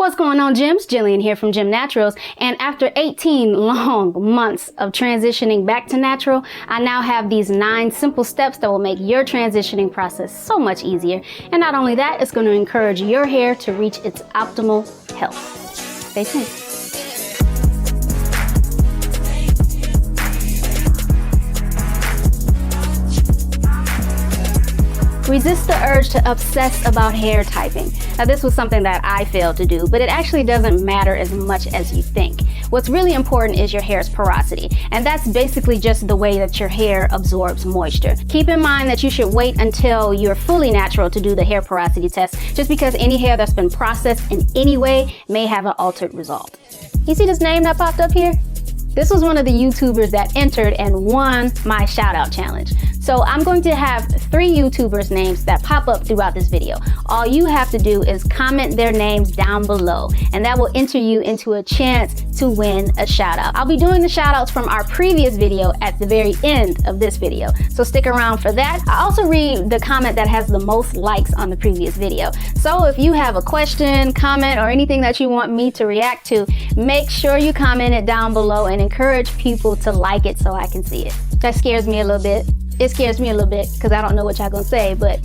What's going on, Gems? Jillian here from Gem Naturals, and after 18 long months of transitioning back to natural, I now have these 9 simple steps that will make your transitioning process so much easier. And not only that, it's going to encourage your hair to reach its optimal health. Stay tuned. Resist the urge to obsess about hair typing. Now, this was something that I failed to do, but it actually doesn't matter as much as you think. What's really important is your hair's porosity, and that's basically just the way that your hair absorbs moisture. Keep in mind that you should wait until you're fully natural to do the hair porosity test, just because any hair that's been processed in any way may have an altered result. You see this name that popped up here? This was one of the YouTubers that entered and won my shout out challenge. So I'm going to have 3 YouTubers' names that pop up throughout this video. All you have to do is comment their names down below, and that will enter you into a chance to win a shout out. I'll be doing the shout outs from our previous video at the very end of this video, so stick around for that. I also read the comment that has the most likes on the previous video. So if you have a question, comment, or anything that you want me to react to, make sure you comment it down below and encourage people to like it so I can see it. That scares me a little bit. It scares me a little bit because I don't know what y'all gonna say, but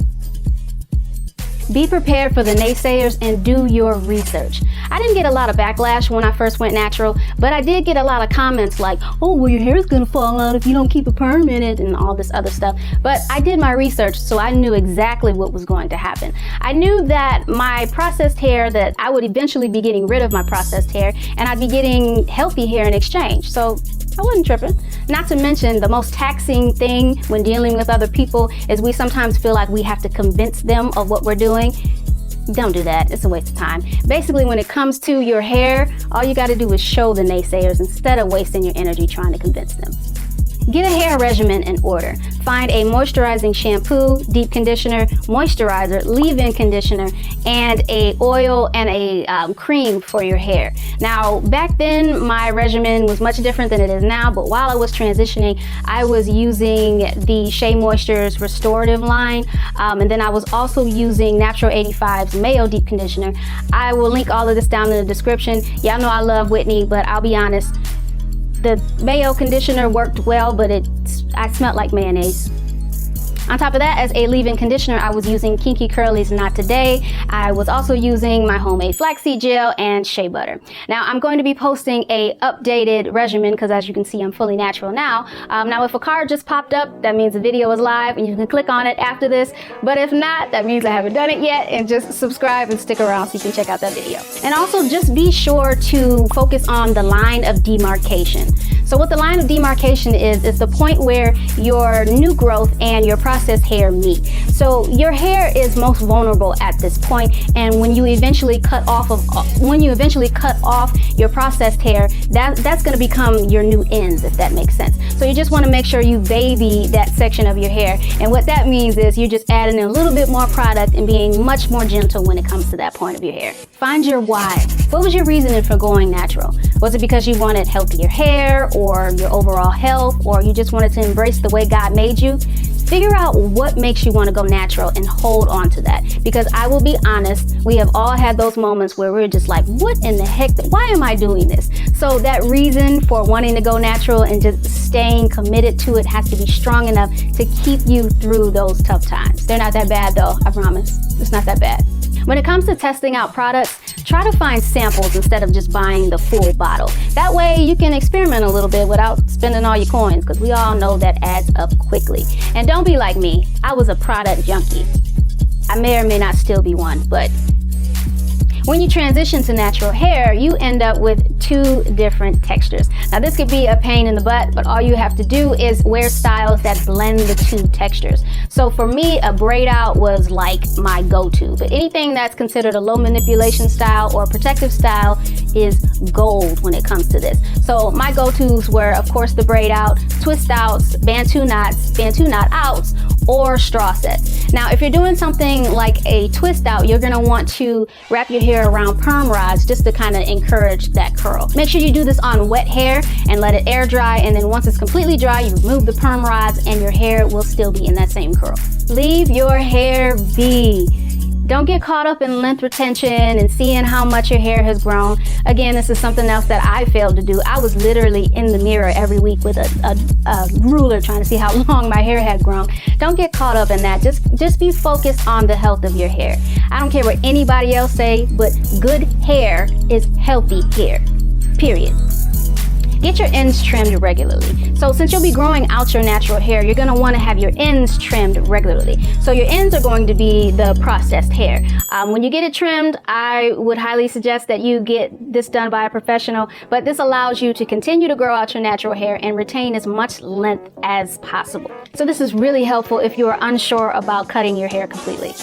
be prepared for the naysayers and do your research. I didn't get a lot of backlash when I first went natural, but I did get a lot of comments like, oh, well, your hair is gonna fall out if you don't keep a perm in it and all this other stuff. But I did my research, so I knew exactly what was going to happen. I knew that my processed hair, that I would eventually be getting rid of my processed hair and I'd be getting healthy hair in exchange. So I wasn't tripping. Not to mention, the most taxing thing when dealing with other people is we sometimes feel like we have to convince them of what we're doing. Don't do that. It's a waste of time. Basically, when it comes to your hair, all you got to do is show the naysayers instead of wasting your energy trying to convince them. Get a hair regimen in order. Find a moisturizing shampoo, deep conditioner, moisturizer, leave-in conditioner, and a oil and a cream for your hair. Now, back then, my regimen was much different than it is now, but while I was transitioning, I was using the Shea Moisture's restorative line, and then I was also using Natural 85's Mayo Deep Conditioner. I will link all of this down in the description. Y'all know I love Whitney, but I'll be honest, the Mayo conditioner worked well, but I smelled like mayonnaise. On top of that, as a leave-in conditioner, I was using Kinky Curly's Not Today. I was also using my homemade flaxseed gel and shea butter. Now, I'm going to be posting a updated regimen because, as you can see, I'm fully natural now. Now, if a card just popped up, that means the video is live and you can click on it after this. But if not, that means I haven't done it yet, and just subscribe and stick around so you can check out that video. And also, just be sure to focus on the line of demarcation. So what the line of demarcation is the point where your new growth and your processed hair meet. So your hair is most vulnerable at this point, and when you eventually cut off your processed hair, that's going to become your new ends, if that makes sense. So you just want to make sure you baby that section of your hair, and what that means is you're just adding a little bit more product and being much more gentle when it comes to that point of your hair. Find your why. What was your reasoning for going natural? Was it because you wanted healthier hair, or your overall health, or you just wanted to embrace the way God made you? Figure out what makes you want to go natural and hold on to that. Because I will be honest, we have all had those moments where we're just like, what in the heck? Why am I doing this? So that reason for wanting to go natural and just staying committed to it has to be strong enough to keep you through those tough times. They're not that bad though, I promise. It's not that bad. When it comes to testing out products, try to find samples instead of just buying the full bottle. That way you can experiment a little bit without spending all your coins, because we all know that adds up quickly. And don't be like me. I was a product junkie. I may or may not still be one, but when you transition to natural hair, you end up with 2 different textures. Now, this could be a pain in the butt, but all you have to do is wear styles that blend the 2 textures. So for me, a braid out was like my go-to, but anything that's considered a low manipulation style or protective style is gold when it comes to this. So my go-tos were, of course, the braid out, twist outs, Bantu knots, Bantu knot outs, or straw sets. Now, if you're doing something like a twist out, you're gonna want to wrap your hair around perm rods just to kind of encourage that curl. Make sure you do this on wet hair and let it air dry, and then once it's completely dry, you remove the perm rods and your hair will still be in that same curl. Leave your hair be. Don't get caught up in length retention and seeing how much your hair has grown. Again, this is something else that I failed to do. I was literally in the mirror every week with a ruler trying to see how long my hair had grown. Don't get caught up in that. Just be focused on the health of your hair. I don't care what anybody else say, but good hair is healthy hair, period. Get your ends trimmed regularly. So since you'll be growing out your natural hair, you're going to want to have your ends trimmed regularly. So your ends are going to be the processed hair. When you get it trimmed, I would highly suggest that you get this done by a professional, but this allows you to continue to grow out your natural hair and retain as much length as possible. So this is really helpful if you are unsure about cutting your hair completely.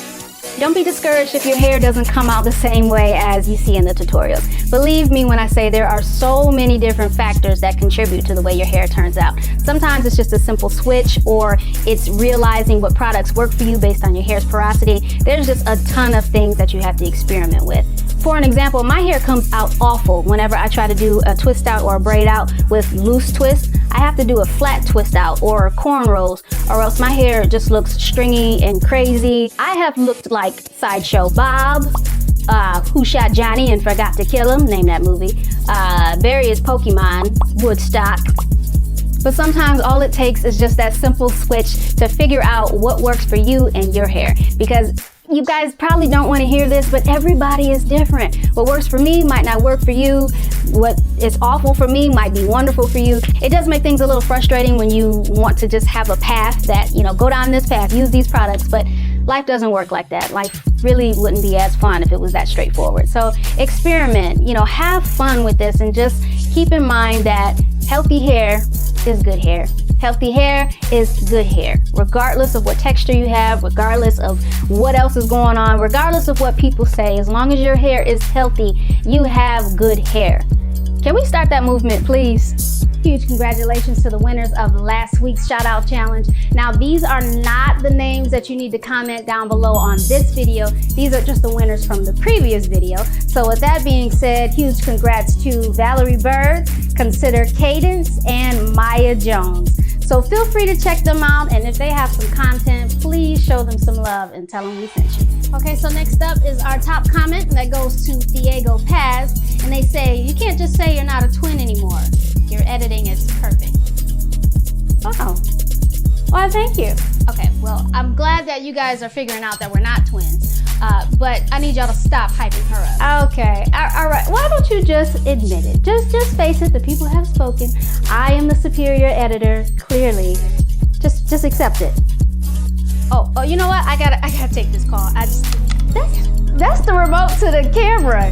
Don't be discouraged if your hair doesn't come out the same way as you see in the tutorials. Believe me when I say there are so many different factors that contribute to the way your hair turns out. Sometimes it's just a simple switch, or it's realizing what products work for you based on your hair's porosity. There's just a ton of things that you have to experiment with. For an example, my hair comes out awful whenever I try to do a twist out or a braid out with loose twists. I have to do a flat twist out or cornrows, or else my hair just looks stringy and crazy. I have looked like Sideshow Bob, Who Shot Johnny and Forgot to Kill Him, name that movie, various Pokemon, Woodstock. But sometimes all it takes is just that simple switch to figure out what works for you and your hair. Because you guys probably don't want to hear this, but everybody is different. What works for me might not work for you. What is awful for me might be wonderful for you. It does make things a little frustrating when you want to just have a path that, go down this path, use these products, but life doesn't work like that. Life really wouldn't be as fun if it was that straightforward. So experiment, have fun with this, and just keep in mind that healthy hair is good hair. Healthy hair is good hair, regardless of what texture you have, regardless of what else is going on, regardless of what people say. As long as your hair is healthy, you have good hair. Can we start that movement, please? Huge congratulations to the winners of last week's shout out challenge. Now, these are not the names that you need to comment down below on this video. These are just the winners from the previous video. So with that being said, huge congrats to Valerie Bird, Consider Cadence, and Maya Jones. So feel free to check them out, and if they have some content, please show them some love and tell them we sent you. Okay, so next up is our top comment, and that goes to Diego Paz, and they say, you can't just say you're not a twin anymore. Your editing is perfect. Oh, well, thank you. Okay, well, I'm glad that you guys are figuring out that we're not twins, but I need y'all to stop hyping her up. Okay, all right, why don't you just admit it? Just face it, the people have spoken. I am the superior editor, clearly. Just accept it. Oh, you know what? I gotta take this call. That's the remote to the camera.